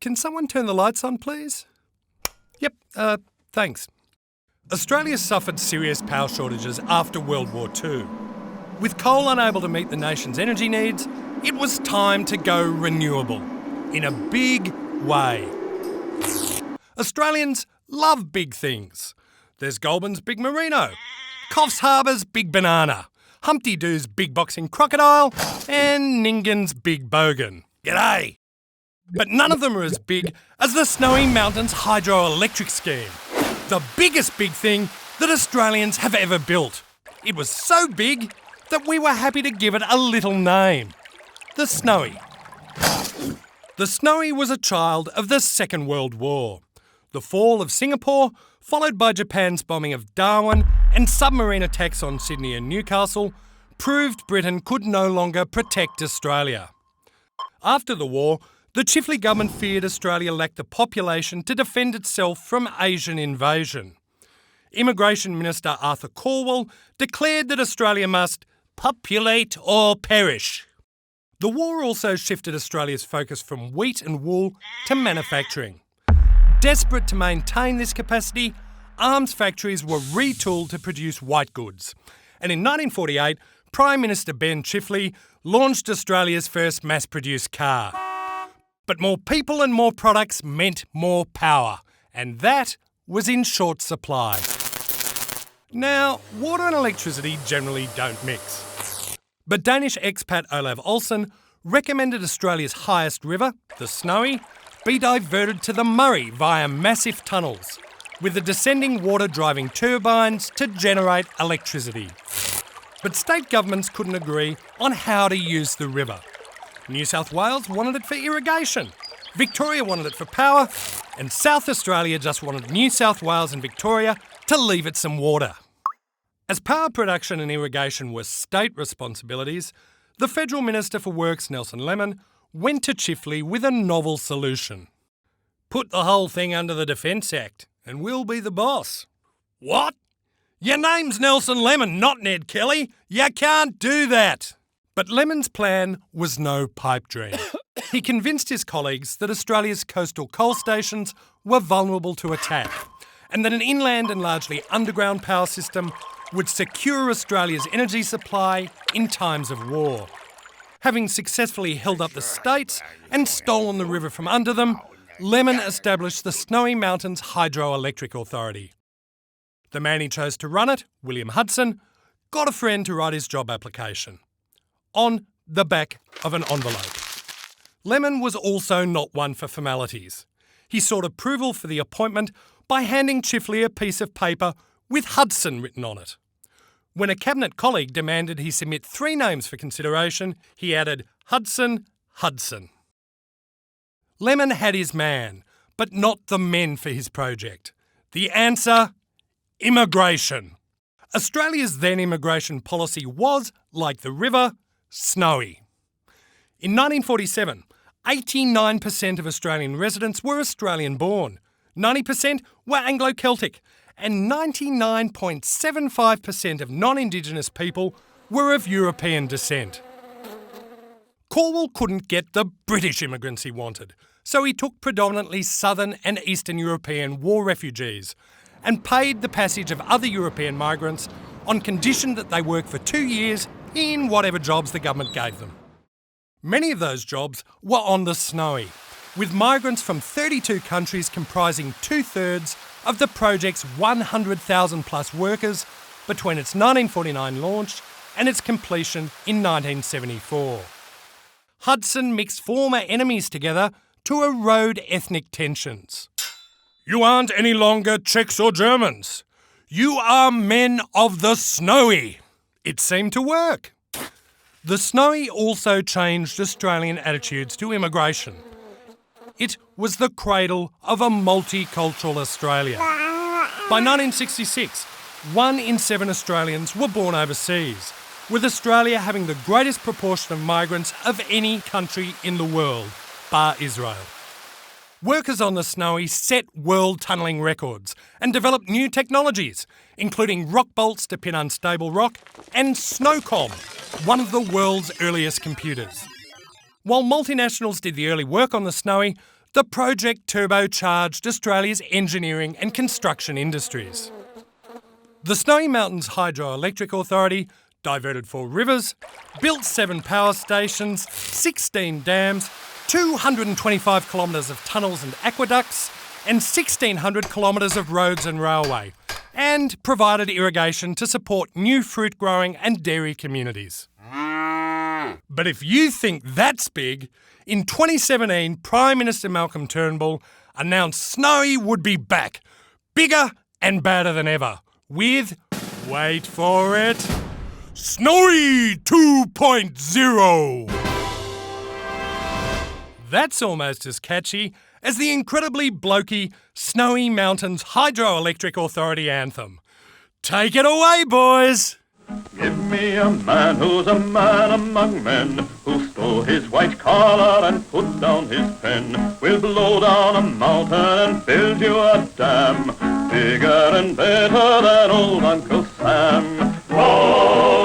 Can someone turn the lights on, please? Yep, thanks. Australia suffered serious power shortages after World War II. With coal unable to meet the nation's energy needs, it was time to go renewable. In a big way. Australians love big things. There's Goulburn's Big Merino, Coffs Harbour's Big Banana, Humpty Doo's Big Boxing Crocodile, and Ningin's Big Bogan. G'day! But none of them are as big as the Snowy Mountains hydroelectric scheme. The biggest big thing that Australians have ever built. It was so big that we were happy to give it a little name. The Snowy. The Snowy was a child of the Second World War. The fall of Singapore, followed by Japan's bombing of Darwin and submarine attacks on Sydney and Newcastle, proved Britain could no longer protect Australia. After the war, the Chifley government feared Australia lacked the population to defend itself from Asian invasion. Immigration Minister Arthur Calwell declared that Australia must populate or perish. The war also shifted Australia's focus from wheat and wool to manufacturing. Desperate to maintain this capacity, arms factories were retooled to produce white goods. And in 1948, Prime Minister Ben Chifley launched Australia's first mass-produced car. But more people and more products meant more power, and that was in short supply. Now, water and electricity generally don't mix. But Danish expat Olav Olsen recommended Australia's highest river, the Snowy, be diverted to the Murray via massive tunnels, with the descending water driving turbines to generate electricity. But state governments couldn't agree on how to use the river. New South Wales wanted it for irrigation, Victoria wanted it for power, and South Australia just wanted New South Wales and Victoria to leave it some water. As power production and irrigation were state responsibilities, the Federal Minister for Works, Nelson Lemon, went to Chifley with a novel solution. Put the whole thing under the Defence Act and we'll be the boss. What? Your name's Nelson Lemon, not Ned Kelly. You can't do that. But Lemon's plan was no pipe dream. He convinced his colleagues that Australia's coastal coal stations were vulnerable to attack and that an inland and largely underground power system would secure Australia's energy supply in times of war. Having successfully held up the states and stolen the river from under them, Lemon established the Snowy Mountains Hydroelectric Authority. The man he chose to run it, William Hudson, got a friend to write his job application. On the back of an envelope. Lemon was also not one for formalities. He sought approval for the appointment by handing Chifley a piece of paper with Hudson written on it. When a cabinet colleague demanded he submit 3 names for consideration, he added Hudson, Hudson. Lemon had his man, but not the men for his project. The answer? Immigration. Australia's then immigration policy was, like the river, snowy. In 1947, 89% of Australian residents were Australian-born, 90% were Anglo-Celtic, and 99.75% of non-Indigenous people were of European descent. Calwell couldn't get the British immigrants he wanted, so he took predominantly Southern and Eastern European war refugees and paid the passage of other European migrants on condition that they work for 2 years in whatever jobs the government gave them. Many of those jobs were on the Snowy, with migrants from 32 countries comprising 2/3 of the project's 100,000 plus workers between its 1949 launch and its completion in 1974. Hudson mixed former enemies together to erode ethnic tensions. You aren't any longer Czechs or Germans. You are men of the Snowy. It seemed to work. The Snowy also changed Australian attitudes to immigration. It was the cradle of a multicultural Australia. By 1966, 1 in 7 Australians were born overseas, with Australia having the greatest proportion of migrants of any country in the world, bar Israel. Workers on the Snowy set world tunnelling records and developed new technologies, including rock bolts to pin unstable rock and SNOWCOM, one of the world's earliest computers. While multinationals did the early work on the Snowy, the project turbocharged Australia's engineering and construction industries. The Snowy Mountains Hydroelectric Authority diverted 4 rivers, built 7 power stations, 16 dams, 225 kilometres of tunnels and aqueducts, and 1,600 kilometres of roads and railway, and provided irrigation to support new fruit growing and dairy communities. But if you think that's big, in 2017 Prime Minister Malcolm Turnbull announced Snowy would be back, bigger and badder than ever, with, wait for it, Snowy 2.0. That's almost as catchy as the incredibly blokey Snowy Mountains Hydroelectric Authority anthem. Take it away, boys! Give me a man who's a man among men, who'll stow his white collar and put down his pen. We'll blow down a mountain and build you a dam, bigger and better than old Uncle Sam. Whoa!